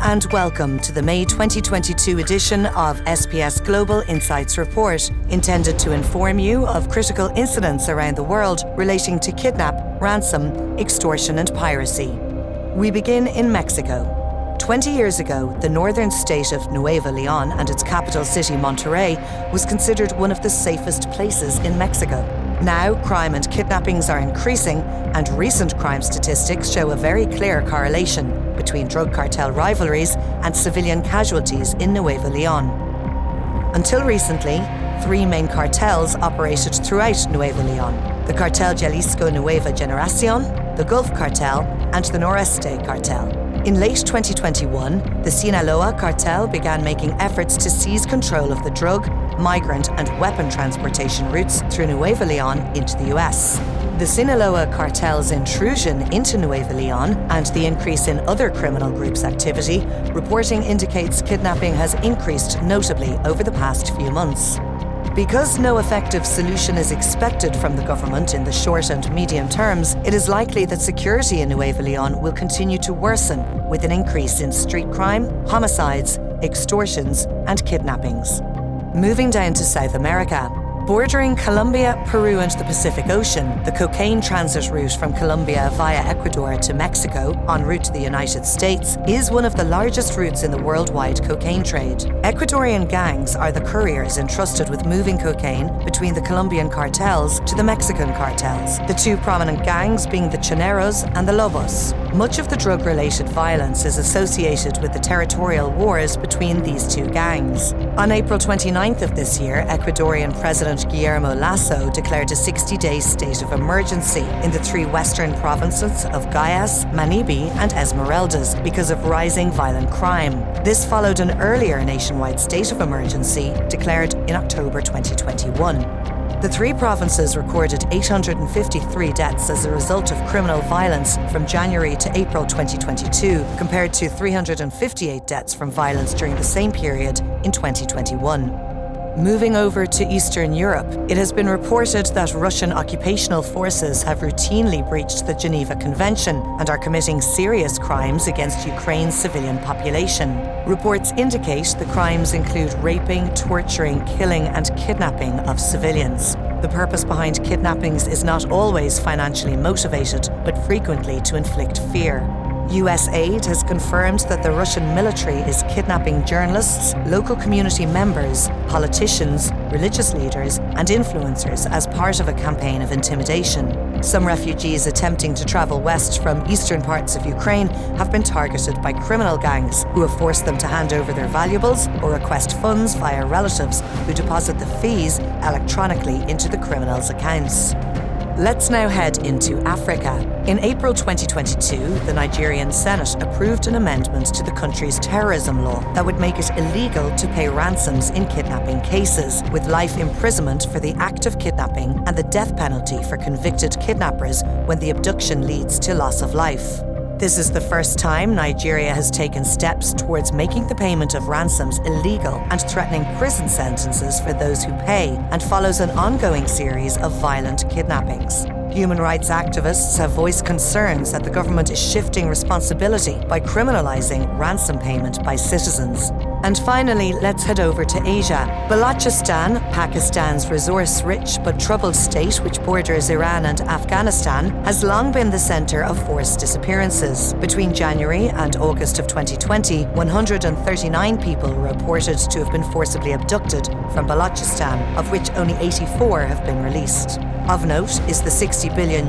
and welcome to the May 2022 edition of SPS Global Insights Report, intended to inform you of critical incidents around the world relating to kidnap, ransom, extortion and piracy. We begin in Mexico. 20 years ago, the northern state of Nuevo León and its capital city, Monterrey, was considered one of the safest places in Mexico. Now, crime and kidnappings are increasing, and recent crime statistics show a very clear correlation between drug cartel rivalries and civilian casualties in Nuevo León. Until recently, three main cartels operated throughout Nuevo León: the Cartel Jalisco Nueva Generación, the Gulf Cartel, and the Noreste Cartel. In late 2021, the Sinaloa cartel began making efforts to seize control of the drug, migrant, and weapon transportation routes through Nuevo León into the US. The Sinaloa cartel's intrusion into Nuevo León and the increase in other criminal groups' activity, reporting indicates kidnapping has increased notably over the past few months. Because no effective solution is expected from the government in the short and medium terms, it is likely that security in Nuevo León will continue to worsen, with an increase in street crime, homicides, extortions, and kidnappings. Moving down to South America. Bordering Colombia, Peru and the Pacific Ocean, the cocaine transit route from Colombia via Ecuador to Mexico, en route to the United States, is one of the largest routes in the worldwide cocaine trade. Ecuadorian gangs are the couriers entrusted with moving cocaine between the Colombian cartels to the Mexican cartels, the two prominent gangs being the Choneros and the Lobos. Much of the drug-related violence is associated with the territorial wars between these two gangs. On April 29th of this year, Ecuadorian President Guillermo Lasso declared a 60-day state of emergency in the three western provinces of Guayas, Manabí and Esmeraldas because of rising violent crime. This followed an earlier nationwide state of emergency declared in October 2021. The three provinces recorded 853 deaths as a result of criminal violence from January to April 2022, compared to 358 deaths from violence during the same period in 2021. Moving over to Eastern Europe, it has been reported that Russian occupational forces have routinely breached the Geneva Convention and are committing serious crimes against Ukraine's civilian population. Reports indicate the crimes include raping, torturing, killing, and kidnapping of civilians. The purpose behind kidnappings is not always financially motivated, but frequently to inflict fear. US aid has confirmed that the Russian military is kidnapping journalists, local community members, politicians, religious leaders, and influencers as part of a campaign of intimidation. Some refugees attempting to travel west from eastern parts of Ukraine have been targeted by criminal gangs who have forced them to hand over their valuables or request funds via relatives who deposit the fees electronically into the criminals' accounts. Let's now head into Africa. In April 2022, the Nigerian Senate approved an amendment to the country's terrorism law that would make it illegal to pay ransoms in kidnapping cases, with life imprisonment for the act of kidnapping and the death penalty for convicted kidnappers when the abduction leads to loss of life. This is the first time Nigeria has taken steps towards making the payment of ransoms illegal and threatening prison sentences for those who pay, and follows an ongoing series of violent kidnappings. Human rights activists have voiced concerns that the government is shifting responsibility by criminalizing ransom payment by citizens. And finally, let's head over to Asia. Balochistan, Pakistan's resource-rich but troubled state which borders Iran and Afghanistan, has long been the center of forced disappearances. Between January and August of 2020, 139 people were reported to have been forcibly abducted from Balochistan, of which only 84 have been released. Of note is the $60 billion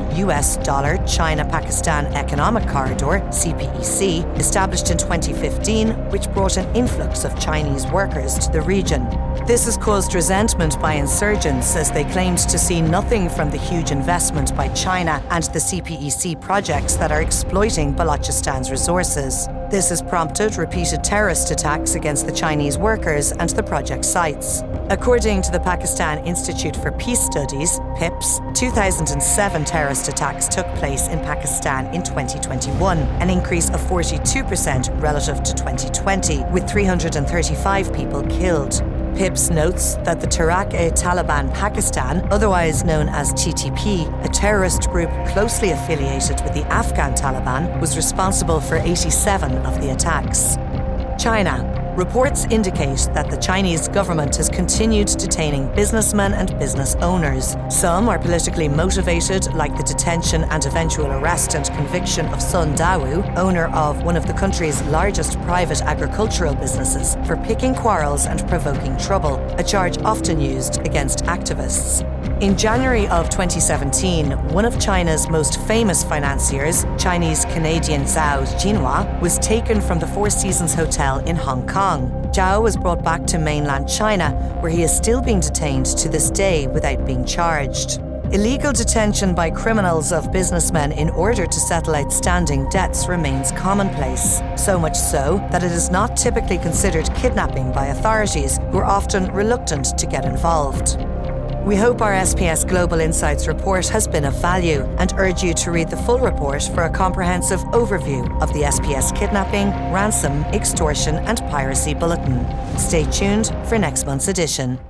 China-Pakistan Economic Corridor, CPEC, established in 2015, which brought an influx of Chinese workers to the region. This has caused resentment by insurgents as they claimed to see nothing from the huge investment by China and the CPEC projects that are exploiting Balochistan's resources. This has prompted repeated terrorist attacks against the Chinese workers and the project sites. According to the Pakistan Institute for Peace Studies, PIPS, 2007 terrorist attacks took place in Pakistan in 2021, an increase of 42% relative to 2020, with 335 people killed. PIPS notes that the Tehrik-e-Taliban Pakistan, otherwise known as TTP, a terrorist group closely affiliated with the Afghan Taliban, was responsible for 87 of the attacks. China. Reports indicate that the Chinese government has continued detaining businessmen and business owners. Some are politically motivated, like the detention and eventual arrest and conviction of Sun Dawu, owner of one of the country's largest private agricultural businesses, for picking quarrels and provoking trouble, a charge often used against activists. In January of 2017, one of China's most famous financiers, Chinese-Canadian Zhao Jinhua, was taken from the Four Seasons Hotel in Hong Kong. Zhao was brought back to mainland China, where he is still being detained to this day without being charged. Illegal detention by criminals of businessmen in order to settle outstanding debts remains commonplace. So much so that it is not typically considered kidnapping by authorities, who are often reluctant to get involved. We hope our SPS Global Insights report has been of value and urge you to read the full report for a comprehensive overview of the SPS Kidnapping, Ransom, Extortion and Piracy Bulletin. Stay tuned for next month's edition.